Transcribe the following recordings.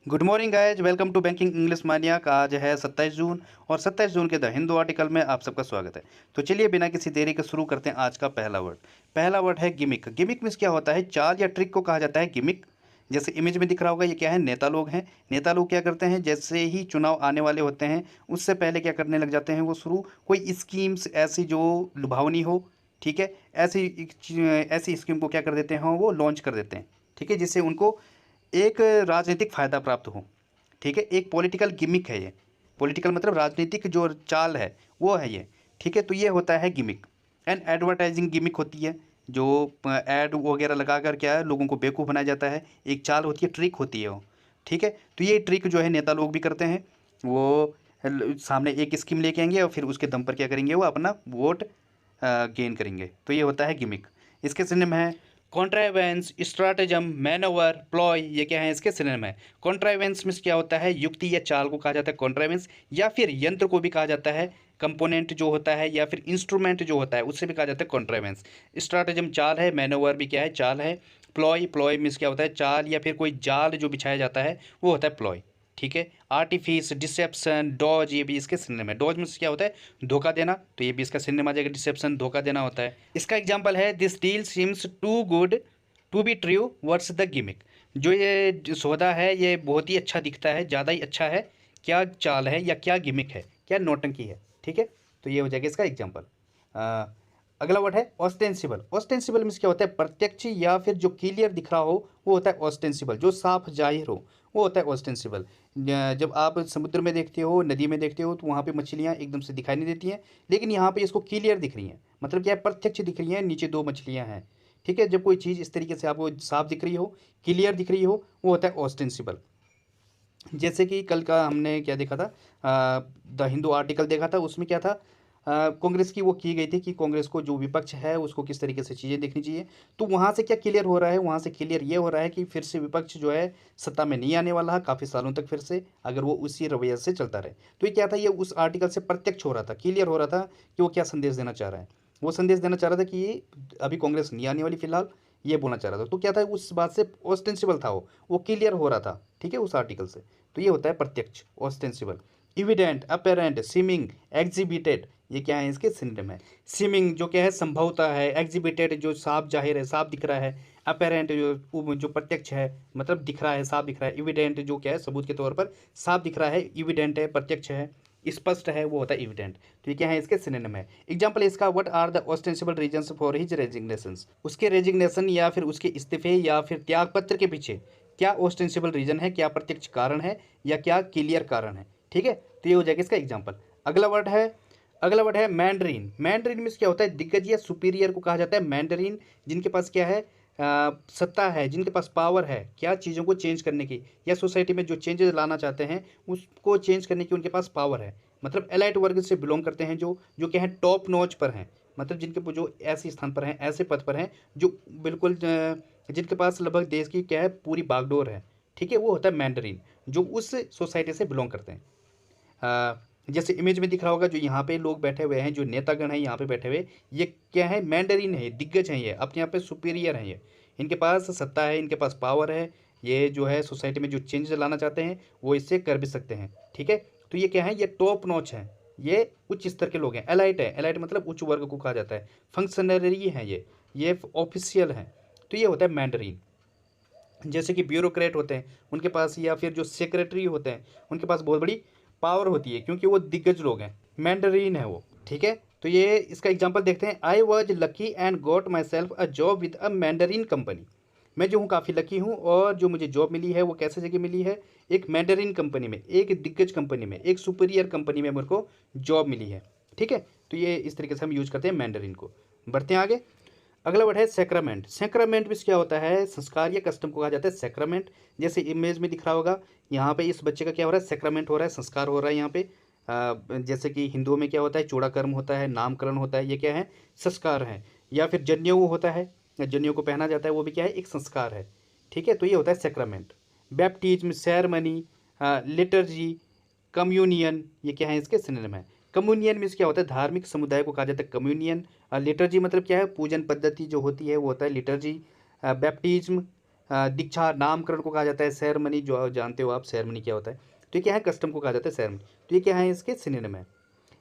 Good morning guys, welcome to banking English mania का। आज है 27 जून और 27 जून के द हिंदू आर्टिकल में आप सबका स्वागत है। तो चलिए बिना किसी देरी के शुरू करते हैं आज का पहला वर्ड। पहला वर्ड है गिमिक। गिमिक मीन्स क्या होता है? चाल या ट्रिक को कहा जाता है गिमिक। जैसे इमेज में दिख रहा होगा, ये क्या है? नेता लोग हैं। नेता लोग क्या करते हैं, जैसे ही चुनाव आने वाले होते हैं उससे पहले क्या करने लग जाते हैं, वो शुरू कोई स्कीम्स ऐसी जो लुभावनी हो, ठीक है, ऐसी स्कीम को क्या कर देते हैं, वो लॉन्च कर देते हैं, ठीक है, जिससे उनको एक राजनीतिक फ़ायदा प्राप्त हो। ठीक है, एक पॉलिटिकल गिमिक है ये। पॉलिटिकल मतलब राजनीतिक जो चाल है वो है ये। ठीक है, तो ये होता है गिमिक। एंड एडवर्टाइजिंग गिमिक होती है, जो एड वगैरह लगा कर क्या है लोगों को बेवकूफ़ बनाया जाता है। एक चाल होती है, ट्रिक होती है वो। ठीक है, तो ये ट्रिक जो है नेता लोग भी करते हैं। वो सामने एक स्कीम लेके आएंगे और फिर उसके दम पर क्या करेंगे, वो अपना वोट गेन करेंगे। तो ये होता है गिमिक। इसके सिनोनिम है कॉन्ट्रावेंस, स्ट्रैटेजम, मैनोवर, प्लॉय। ये क्या है? इसके सिनोनिम है। कॉन्ट्रावेंस में क्या होता है? युक्ति या चाल को कहा जाता है कॉन्ट्रावेंस, या फिर यंत्र को भी कहा जाता है। कंपोनेंट जो होता है या फिर इंस्ट्रूमेंट जो होता है उससे भी कहा जाता है कॉन्ट्रावेंस। स्ट्रैटेजम चाल है, मैनोवर भी क्या है? चाल है। प्लॉय, प्लॉय मीन्स क्या होता है? चाल या फिर कोई जाल जो बिछाया जाता है वो होता है प्लॉय। ठीक है, आर्टिफिस, डिसेप्शन, डॉज, ये भी इसके सिनोनिम है। डॉज मीन्स क्या होता है? धोखा देना, तो ये भी इसका सिनोनिम आ जाएगा। डिसेप्शन धोखा देना होता है। इसका एग्जांपल है this deal seems too good to be true what's the gimmick. जो ये सौदा है ये बहुत ही अच्छा दिखता है, ज़्यादा ही अच्छा है। क्या चाल है या क्या गिमिक है, क्या नौटंकी है। ठीक है, तो ये हो जाएगा इसका एग्जांपल। अगला वर्ड है ऑस्टेंसिबल। ऑस्टेंसिबल मीन्स क्या होता है? प्रत्यक्ष या फिर जो क्लियर दिख रहा हो वो होता है ऑस्टेंसिबल। जो साफ जाहिर हो वो होता है ऑस्टेंसिबल। जब आप समुद्र में देखते हो, नदी में देखते हो, तो वहाँ पे मछलियाँ एकदम से दिखाई नहीं देती हैं, लेकिन यहाँ पे इसको क्लियर दिख रही हैं। मतलब क्या है? प्रत्यक्ष दिख रही हैं, नीचे दो मछलियाँ हैं। ठीक है, जब कोई चीज़ इस तरीके से आपको साफ दिख रही हो, क्लियर दिख रही हो, वो होता है ऑस्टेंसिबल। जैसे कि कल का हमने क्या देखा था, द हिंदू आर्टिकल देखा था। उसमें क्या था, कांग्रेस की वो की गई थी कि कांग्रेस को जो विपक्ष है उसको किस तरीके से चीज़ें देखनी चाहिए। तो वहाँ से क्या क्लियर हो रहा है? वहाँ से क्लियर ये हो रहा है कि फिर से विपक्ष जो है सत्ता में नहीं आने वाला है काफ़ी सालों तक फिर से, अगर वो उसी रवैये से चलता रहे। तो ये क्या था? ये उस आर्टिकल से प्रत्यक्ष हो रहा था, क्लियर हो रहा था कि वो क्या संदेश देना चाह रहा है। वो संदेश देना चाह रहा था कि ये अभी कांग्रेस नहीं आने वाली फिलहाल, ये बोलना चाह रहा था। तो क्या था? उस बात से ऑस्टेंसिबल था, वो क्लियर हो रहा था, ठीक है, उस आर्टिकल से। तो ये होता है प्रत्यक्ष, ostensible. Evident, apparent, seeming, exhibited, ये क्या है? इसके सिनोनिम है। सीमिंग जो क्या है? संभवता है। एग्जिबिटेड जो साफ जाहिर है, साफ दिख रहा है। अपेरेंट जो प्रत्यक्ष है, मतलब दिख रहा है, साफ दिख रहा है। इविडेंट जो क्या है? सबूत के तौर पर साफ दिख रहा है। इविडेंट है, प्रत्यक्ष है, स्पष्ट है, वो होता है इविडेंट। तो ये क्या है? इसके सिनोनिम है। एग्जाम्पल इसका, what are the ostensible reasons for his resignation. उसके रेजिग्नेशन या फिर उसके इस्तीफे या फिर त्याग पत्र के पीछे क्या ऑस्टेंसिबल रीजन है, क्या प्रत्यक्ष कारण है या क्या क्लियर कारण है। ठीक है, तो ये हो जाएगा इसका एग्जाम्पल। अगला वर्ड है मैंडरीन। मैंडरीन मीन्स क्या होता है? दिग्गज या सुपीरियर को कहा जाता है मैंडरीन। जिनके पास क्या है? सत्ता है, जिनके पास पावर है, क्या चीज़ों को चेंज करने की, या सोसाइटी में जो चेंजेस लाना चाहते हैं उसको चेंज करने की उनके पास पावर है। मतलब एलाइट वर्ग से बिलोंग करते हैं, जो जो क्या है? टॉप नॉच पर हैं। मतलब जिनके जो ऐसे स्थान पर हैं, ऐसे पद पर हैं, जो बिल्कुल जिनके पास लगभग देश की क्या है? पूरी बागडोर है। ठीक है, वो होता है मैंडरीन, जो उस सोसाइटी से बिलोंग करते हैं। जैसे इमेज में दिख रहा होगा, जो यहाँ पे लोग बैठे हुए हैं, जो नेतागण हैं यहाँ पे बैठे हुए, ये क्या है? मैंडरीन है, दिग्गज हैं, ये अपने यहाँ पे सुपीरियर हैं। ये इनके पास सत्ता है, इनके पास पावर है। ये जो है सोसाइटी में जो चेंज लाना चाहते हैं वो इससे कर भी सकते हैं। ठीक है, तो ये क्या है? ये टॉप नॉच है, ये उच्च स्तर के लोग हैं। एलाइट है, एलाइट मतलब उच्च वर्ग को कहा जाता है। फंक्शनरी हैं ये ऑफिशियल हैं। तो ये होता है मैंडरीन। जैसे कि ब्यूरोक्रेट होते हैं, उनके पास, या फिर जो सेक्रेटरी होते हैं उनके पास बहुत बड़ी पावर होती है, क्योंकि वो दिग्गज लोग हैं। मैंडरीन है वो। ठीक है, तो ये इसका एग्जांपल देखते हैं। I was lucky and got my self a job with a Mandarin company. मैं जो हूँ काफ़ी लकी हूँ, और जो मुझे जॉब मिली है वो कैसे जगह मिली है? एक मैंडरीन कंपनी में, एक दिग्गज कंपनी में, एक सुपीरियर कंपनी में मेरे को जॉब मिली है। ठीक है, तो ये इस तरीके से हम यूज करते हैं मैंडरीन को। बढ़ते हैं आगे। अगला वर्ड है सेक्रामेंट। सेक्रामेंट भी क्या होता है? संस्कार या कस्टम को कहा जाता है सेक्रामेंट। जैसे इमेज में दिख रहा होगा, यहाँ पे इस बच्चे का क्या हो रहा है? सेक्रामेंट हो रहा है, संस्कार हो रहा है यहाँ पे। जैसे कि हिंदुओं में क्या होता है? चूड़ाकर्म होता है, नामकरण होता है, ये क्या है? संस्कार है। या फिर जनेऊ होता है, जनेऊ को पहना जाता है, वो भी क्या है? एक संस्कार है। ठीक है, तो ये होता है sacrament. Baptism, ceremony, liturgy, communion, ये क्या है? इसके सिनोनिम है। कम्युनियन मीन्स क्या होता है? धार्मिक समुदाय को कहा जाता है कम्युनियन। लिटर्जी मतलब क्या है? पूजन पद्धति जो होती है वो होता है लिटर्जी। बैप्टिज्म दीक्षा नामकरण को कहा जाता है सेरेमनी, जो जानते हो आप सेरेमनी क्या होता है। तो ये क्या है, कस्टम को कहा जाता है सेरेमनी। तो ये क्या है, इसके सिनोनिम है।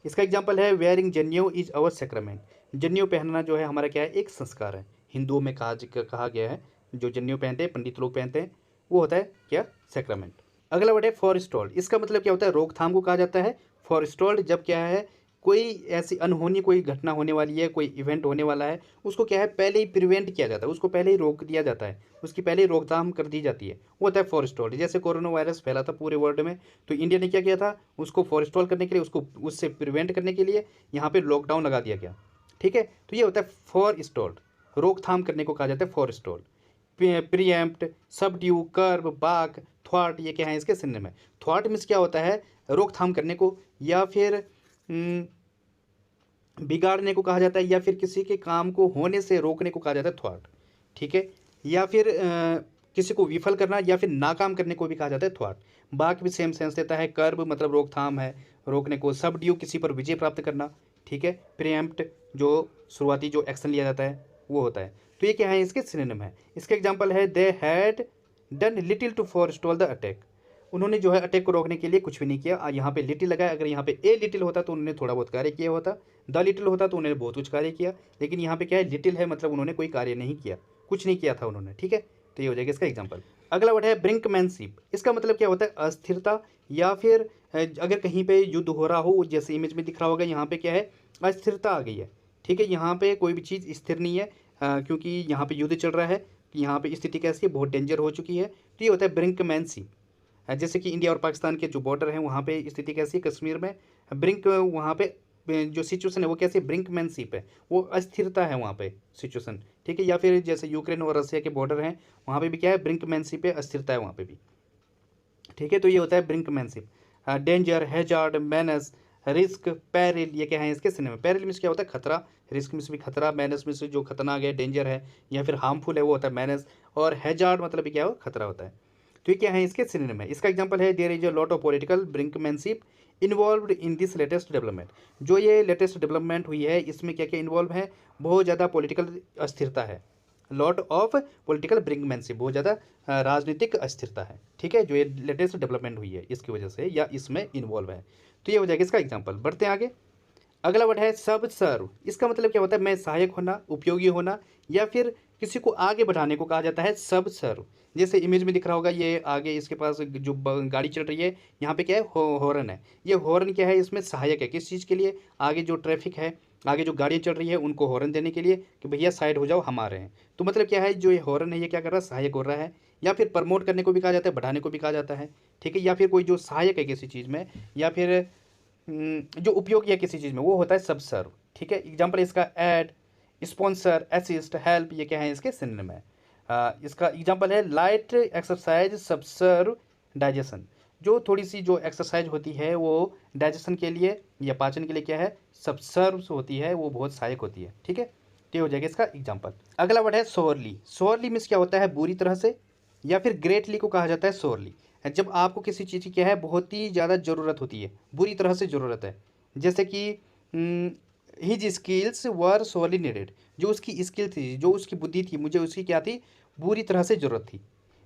इसका एग्जाम्पल है वेयरिंग जनेऊ इज अवर सेक्रामेंट। जनेऊ पहनना जो है हमारा क्या है, एक संस्कार है। हिंदुओं में कहा गया है जो जनेऊ पहनते हैं, पंडित लोग पहनते हैं, वो होता है क्या, सेक्रामेंट। अगला वर्ड है फॉरस्टॉल्ड। इसका मतलब क्या होता है, रोकथाम को कहा जाता है फॉरस्टॉल्ड। जब क्या है, कोई ऐसी अनहोनी कोई घटना होने वाली है, कोई इवेंट होने वाला है, उसको क्या है पहले ही प्रिवेंट किया जाता है, उसको पहले ही रोक दिया जाता है, उसकी पहले ही रोकथाम कर दी जाती है, वो होता है फॉरस्टॉल्ड। जैसे कोरोना वायरस फैला था पूरे वर्ल्ड में, तो इंडिया ने क्या किया था, उसको फॉरस्टॉल करने के लिए, उसको उससे प्रिवेंट करने के लिए यहाँ पे लॉकडाउन लगा दिया गया। ठीक है, तो ये होता है फॉरस्टॉल्ड, रोकथाम करने को कहा जाता है फॉरस्टॉल्ड। प्रीएम्प्ट, सबड्यू, कर्ब, बाक, थ्वाट, ये क्या है, इसके सिनोनिम है। थ्वाट मीन्स क्या होता है, रोकथाम करने को, या फिर बिगाड़ने को कहा जाता है, या फिर किसी के काम को होने से रोकने को कहा जाता है थ्वाट। ठीक है, या फिर किसी को विफल करना या फिर नाकाम करने को भी कहा जाता है थ्वाट। बाक भी सेम सेंस देता है, कर्ब मतलब रोकथाम है, रोकने को, सबड्यू किसी पर विजय प्राप्त करना। ठीक है, प्रीएम्प्ट जो शुरुआती जो एक्शन लिया जाता है वो होता है। तो ये क्या है, इसके सिनोनिम है। इसका एग्जाम्पल है they had done little to forestall the attack. उन्होंने जो है अटैक को रोकने के लिए कुछ भी नहीं किया। यहाँ पे लिटिल लगा है, अगर यहाँ पे ए लिटिल होता तो उन्होंने थोड़ा बहुत कार्य किया होता, द लिटिल होता तो उन्होंने बहुत कुछ कार्य किया, लेकिन यहाँ पे क्या है, लिटिल है मतलब उन्होंने कोई कार्य नहीं किया, कुछ नहीं किया था उन्होंने। ठीक है, तो ये हो जाएगा इसका एग्जाम्पल। अगला वर्ड है ब्रिंकमैनशिप। इसका मतलब क्या होता है, अस्थिरता, या फिर अगर कहीं पे युद्ध हो रहा हो, जैसे इमेज में दिख रहा होगा, यहाँ पे क्या है, अस्थिरता आ गई है। ठीक है, यहाँ पे कोई भी चीज़ स्थिर नहीं है, क्योंकि यहाँ पे युद्ध चल रहा है, यहाँ पे स्थिति कैसी है, बहुत डेंजर हो चुकी है। तो ये होता है ब्रिंकमैनशिप। जैसे कि इंडिया और पाकिस्तान के जो बॉर्डर हैं, वहाँ पे स्थिति कैसी है, कश्मीर में ब्रिंक, वहाँ पे जो सिचुएशन है वो कैसी, ब्रिंकमैनशिप है, वो अस्थिरता है वहाँ पे सिचुएशन। ठीक है, या फिर जैसे यूक्रेन और रशिया के बॉर्डर हैं, वहाँ पे भी क्या है, ब्रिंकमैनशिप है, अस्थिरता है वहाँ पे भी। ठीक है, तो ये होता है brinkmanship. Danger, hazard, minus, risk, peril, ये क्या है, इसके सिनोनिम। पैरिल मीन्स क्या होता है, खतरा, रिस्क मीन्स भी खतरा, मैनस मीन्स जो खतरनाक है, डेंजर है या फिर हार्मफुल है, वो होता है मैनस, और हैजार्ड मतलब भी क्या हो, खतरा होता है। तो ये क्या है, इसके सिनोनिम है। इसका एग्जांपल है there is a lot of political brinkmanship involved in this latest development. जो ये लेटेस्ट डेवलपमेंट हुई है, इसमें क्या क्या इन्वॉल्व है, बहुत ज़्यादा पॉलिटिकल अस्थिरता है। लॉट ऑफ पॉलिटिकल ब्रिंकमैनशिप, बहुत ज़्यादा राजनीतिक अस्थिरता है। ठीक है, जो ये लेटेस्ट डेवलपमेंट हुई है इसकी वजह से या इसमें इन्वॉल्व है। तो ये हो जाएगा इसका एग्जाम्पल। बढ़ते हैं आगे। अगला वर्ड है सब सर्व। इसका मतलब क्या होता है, मैं सहायक होना, उपयोगी होना, या फिर किसी को आगे बढ़ाने को कहा जाता है सब सर्व। जैसे इमेज में दिख रहा होगा, ये आगे इसके पास जो गाड़ी चल रही है, यहाँ पे क्या है, हॉर्न है। ये हॉर्न क्या है, इसमें सहायक है, किस चीज़ के लिए, आगे जो ट्रैफिक है, आगे जो गाड़ियाँ चल रही है उनको हॉर्न देने के लिए कि भैया साइड हो जाओ, हम आ रहे हैं। तो मतलब क्या है, जो ये हॉर्न है ये क्या कर रहा है, सहायक हो रहा है। या फिर प्रमोट करने को भी कहा जाता है, बढ़ाने को भी कहा जाता है। ठीक है, या फिर कोई जो सहायक है किसी चीज़ में, या फिर जो उपयोगी है किसी चीज़ में, वो होता है सब सर्व। ठीक है, एग्जाम्पल इसका ऐड, स्पॉन्सर, असिस्ट, हेल्प, ये क्या है, इसके सिनोनिम है। इसका एग्जाम्पल है लाइट एक्सरसाइज सबसर्व डाइजेशन। जो थोड़ी सी जो एक्सरसाइज होती है वो डाइजेशन के लिए या पाचन के लिए क्या है, सबसर्व होती है, वो बहुत सहायक होती है। ठीक है, तो ये हो जाएगा इसका एग्जाम्पल। अगला वर्ड है सोरली। सोरली मीन्स क्या होता है, बुरी तरह से, या फिर ग्रेटली को कहा जाता है सोरली। जब आपको किसी चीज़ की क्या है, बहुत ही ज़्यादा ज़रूरत होती है, बुरी तरह से ज़रूरत है। जैसे कि हिज स्किल्स वर सोरली नीडेड। जो उसकी स्किल थी, जो उसकी बुद्धि थी, मुझे उसकी क्या थी, बुरी तरह से ज़रूरत थी।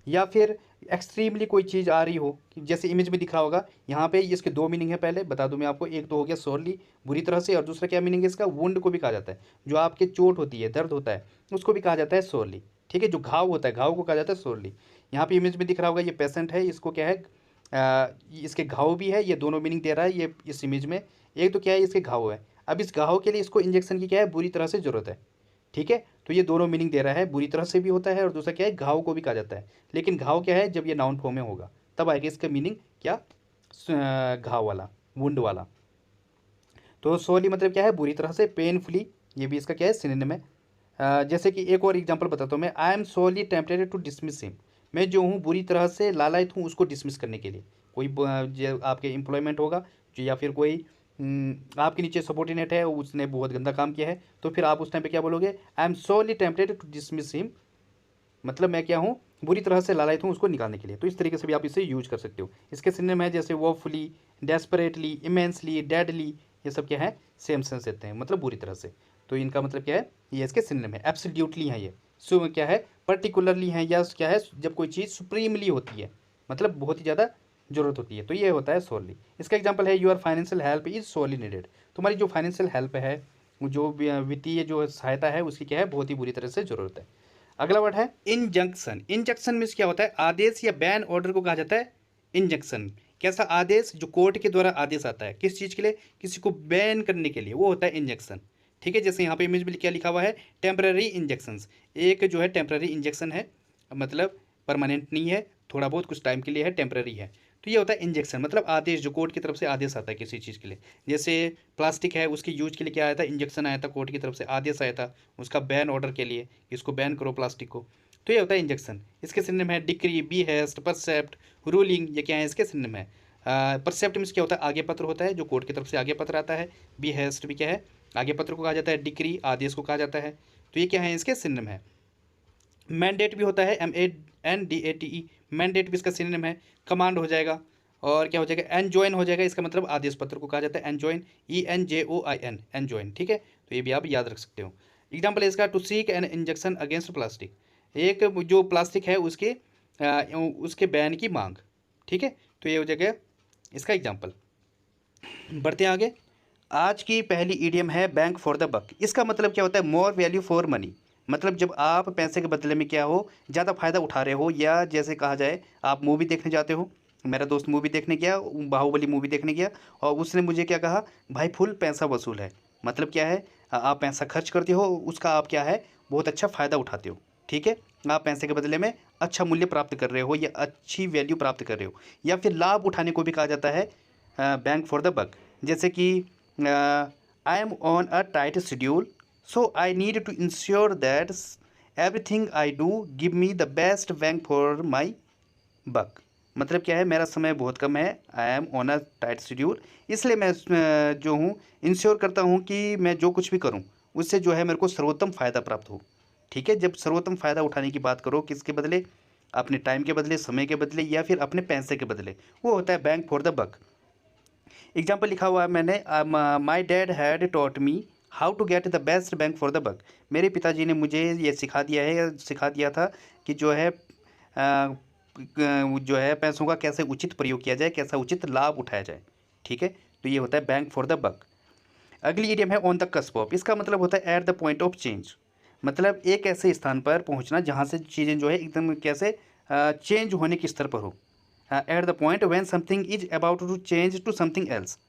या फिर एक्सट्रीमली कोई चीज़ आ रही हो, जैसे इमेज में दिख रहा होगा, यहाँ पे इसके दो मीनिंग है, पहले बता दूं मैं आपको। एक तो हो गया सोरली, बुरी तरह से, और दूसरा क्या मीनिंग है इसका, वुंड को भी कहा जाता है, जो आपके चोट होती है, दर्द होता है, उसको भी कहा जाता है सोरली। ठीक है, जो घाव होता है, घाव को कहा जाता है सोरली। यहाँ पे इमेज में दिख रहा होगा, ये पेशेंट है, इसको क्या है, इसके घाव भी है, ये दोनों मीनिंग दे रहा है ये इस इमेज में। एक तो क्या है, इसके घाव है, अब इस घाव के लिए इसको इंजेक्शन की क्या है, बुरी तरह से ज़रूरत है। ठीक है, तो ये दोनों मीनिंग दे रहा है, बुरी तरह से भी होता है, और दूसरा क्या है, घाव को भी कहा जाता है। लेकिन घाव क्या है, जब ये नाउन फॉर्म में होगा तब आएगा इसका मीनिंग क्या, घाव वाला, वुंड वाला। तो सोली मतलब क्या है, बुरी तरह से, पेनफुली, ये भी इसका क्या है, सिनोनिम है। जैसे कि एक और एग्जांपल बताता हूँ मैं, I am solely tempted to dismiss him. मैं जो हूँ बुरी तरह से लालायित हूँ उसको डिसमिस करने के लिए। कोई जो आपके एम्प्लॉयमेंट होगा, जो या फिर कोई आपके नीचे सबॉर्डिनेट है, उसने बहुत गंदा काम किया है, तो फिर आप उस टाइम पे क्या बोलोगे, I am solely tempted to dismiss him, मतलब मैं क्या हूँ, बुरी तरह से लालायित हूँ उसको निकालने के लिए। तो इस तरीके से भी आप इसे यूज कर सकते हो। इसके सिनोनिम है जैसे वॉफुली, डेस्परेटली, इमेंसली, डेडली, ये सब क्या है, सेम सेंस देते हैं, मतलब बुरी तरह से। तो इनका मतलब क्या है, ये इसके सिनोनिम है। एब्सोल्युटली है ये, क्या है पर्टिकुलरली है, या क्या है जब कोई चीज़ सुप्रीमली होती है, मतलब बहुत ही ज़्यादा ज़रूरत होती है, तो ये होता है सोली। इसका एग्जांपल है your financial help is solely needed. तुम्हारी जो फाइनेंशियल हेल्प है, जो वित्तीय जो सहायता है उसकी क्या है बहुत ही बुरी तरह से ज़रूरत है। अगला वर्ड है इंजंक्शन। इंजंक्शन मीन्स क्या होता है, आदेश या बैन ऑर्डर को कहा जाता है इंजंक्शन। कैसा आदेश, जो कोर्ट के द्वारा आदेश आता है किस चीज़ के लिए, किसी को बैन करने के लिए, वो होता है इंजंक्शन। ठीक है, जैसे यहाँ पे इमेज में क्या लिखा हुआ है, टेम्पररी इंजेक्शंस। एक जो है टेम्पररी इंजेक्शन है, मतलब परमानेंट नहीं है, थोड़ा बहुत कुछ टाइम के लिए है, टेम्पररी है। तो ये होता है इंजेक्शन, मतलब आदेश, जो कोर्ट की तरफ से आदेश आता है किसी चीज़ के लिए। जैसे प्लास्टिक है, उसके यूज के लिए क्या आया था, इंजेक्शन आया था, कोर्ट की तरफ से आदेश आया था उसका बैन ऑर्डर के लिए, इसको बैन करो प्लास्टिक को। तो ये होता है इंजेक्शन। इसके सिनोनिम है डिक्री, बी हेस्ट, परसेप्ट, रूलिंग, ये क्या है इसके सिनोनिम है। परसेप्ट मीन्स क्या होता है, आगे पत्र होता है, जो कोर्ट की तरफ से आगे पत्र आता है। बी हेस्ट भी क्या है, आगे पत्र को कहा जाता है। डिक्री, आदेश को कहा जाता है। तो ये क्या है, इसके सिनोनिम है। मैंडेट भी होता है, MANDATE, मैंडेट भी इसका सिनोनिम है। कमांड हो जाएगा, और क्या हो जाएगा, एनजॉइन हो जाएगा, इसका मतलब आदेश पत्र को कहा जाता है एनजॉइन, ENJOIN, एनजॉइन। ठीक है, तो ये भी आप याद रख सकते हो। एग्जाम्पल है इसका, to seek an injection against plastic, एक जो प्लास्टिक है उसके बैन की मांग। ठीक है, तो ये हो जाएगा इसका एग्जाम्पल। बढ़ते हैं आगे। आज की पहली ईडियम है बैंक फॉर द बक। इसका मतलब क्या होता है, मोर वैल्यू फॉर मनी। मतलब जब आप पैसे के बदले में क्या हो, ज़्यादा फ़ायदा उठा रहे हो, या जैसे कहा जाए आप मूवी देखने जाते हो। मेरा दोस्त मूवी देखने गया, बाहुबली मूवी देखने गया, और उसने मुझे क्या कहा, भाई फुल पैसा वसूल है। मतलब क्या है, आप पैसा खर्च करते हो, उसका आप क्या है बहुत अच्छा फ़ायदा उठाते हो। ठीक है, आप पैसे के बदले में अच्छा मूल्य प्राप्त कर रहे हो, या अच्छी वैल्यू प्राप्त कर रहे हो, या फिर लाभ उठाने को भी कहा जाता है बैंक फॉर द बक। जैसे कि I am on a tight schedule, so I need to ensure that everything I do give me the best bank for my buck. मतलब क्या है, मेरा समय बहुत कम है, I am on a tight schedule, इसलिए मैं जो हूँ इंश्योर करता हूँ कि मैं जो कुछ भी करूँ उससे जो है मेरे को सर्वोत्तम फ़ायदा प्राप्त हो। ठीक है, जब सर्वोत्तम फ़ायदा उठाने की बात करो, किसके बदले, अपने टाइम के बदले, समय के बदले, या फिर अपने पैसे के बदले, वो होता है bank for the buck. Example लिखा हुआ है मैंने, my dad had taught me how to get the best bank for the buck. मेरे पिताजी ने मुझे ये सिखा दिया है, सिखा दिया था कि जो है पैसों का कैसे उचित प्रयोग किया जाए, कैसा उचित लाभ उठाया जाए। ठीक है, तो ये होता है बैंक फॉर द बक। अगली इडियम है ऑन द कस्प ऑफ। इसका मतलब होता है eight the point of change. मतलब एक ऐसे स्थान पर पहुंचना जहां से चीज़ें जो है एकदम कैसे चेंज होने के स्तर पर हो। At the point when something is about to change to something else.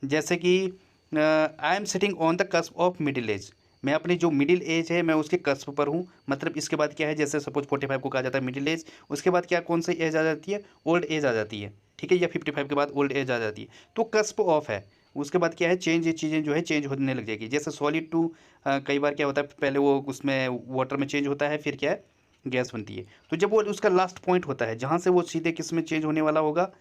जैसे कि I am sitting on the cusp of middle age. मैं अपनी जो मिडिल एज है मैं उसके कस्प पर हूँ। मतलब इसके बाद क्या है, जैसे सपोज 45 को कहा जाता है मिडिल एज, उसके बाद क्या कौन सी एज आ जाती है, ओल्ड एज आ जाती है। ठीक है, या 55 के बाद ओल्ड एज आ जाती है, तो कस्प ऑफ है। उसके बाद क्या है, चेंज, ये चीज़ें जो है चेंज होने लग जाएगी। जैसे सॉलिड टू कई बार क्या होता है, पहले वो उसमें वाटर में चेंज होता है, फिर क्या है गैस बनती है। तो जब वो उसका लास्ट पॉइंट होता है जहाँ से वो सीधे किस में चेंज होने वाला होगा,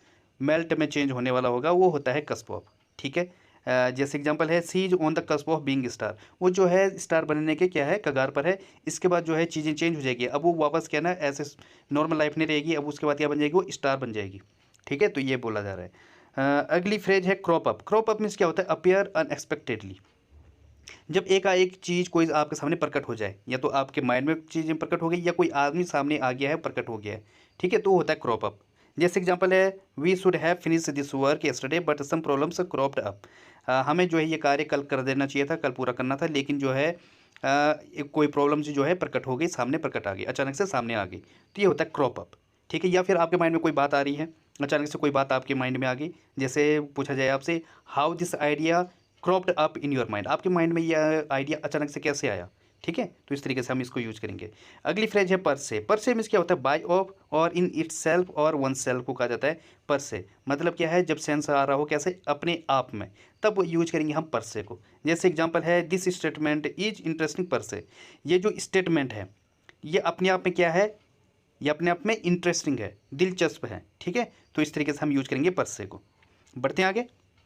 मेल्ट में चेंज होने वाला होगा, वो होता है कस्प ऑफ। ठीक है, जैसे एग्जांपल है she is on the cusp of being star. वो जो है स्टार बनने के क्या है कगार पर है। इसके बाद जो है चीज़ें चेंज हो जाएगी, अब वो वापस क्या ना ऐसे नॉर्मल लाइफ नहीं रहेगी, अब उसके बाद क्या बन जाएगी, वो स्टार बन जाएगी। ठीक है, तो ये बोला जा रहा है। अगली फ्रेज है crop up. Crop up means क्या होता है, अपियर अनएक्सपेक्टेडली। जब एक चीज़ कोई आपके सामने प्रकट हो जाए, या तो आपके माइंड में चीज़ें प्रकट हो गई, या कोई आदमी सामने आ गया है, प्रकट हो गया है। ठीक है, तो होता है क्रॉप अप। जैसे एग्जांपल है, we should have finish this work yesterday but some problems cropped up. हमें जो है ये कार्य कल कर देना चाहिए था, कल पूरा करना था, लेकिन जो है कोई प्रॉब्लम जो है प्रकट हो गई, सामने प्रकट आ गई, अचानक से सामने आ गई, तो ये होता है क्रॉप अप। ठीक है, या फिर आपके माइंड में कोई बात आ रही है, अचानक से कोई बात आपके माइंड में आ गई। जैसे पूछा जाए आपसे, how this idea cropped up in your mind, आपके माइंड में यह आइडिया अचानक से कैसे आया। ठीक है, तो इस तरीके से हम इसको यूज करेंगे। अगली फ्रेज है पर से। पर से मीन्स क्या होता है, बाय ऑफ और इन इट सेल्फ और वन सेल्फ को कहा जाता है पर से। मतलब क्या है, जब सेंस आ रहा हो कैसे, अपने आप में, तब यूज करेंगे हम पर से को। जैसे एग्जांपल है, दिस स्टेटमेंट इज इंटरेस्टिंग पर से। ये जो स्टेटमेंट है ये अपने आप में क्या है, ये अपने आप में इंटरेस्टिंग है, दिलचस्प है। ठीक है, तो इस तरीके से हम यूज करेंगे पर से को। बढ़ते हैं आगे।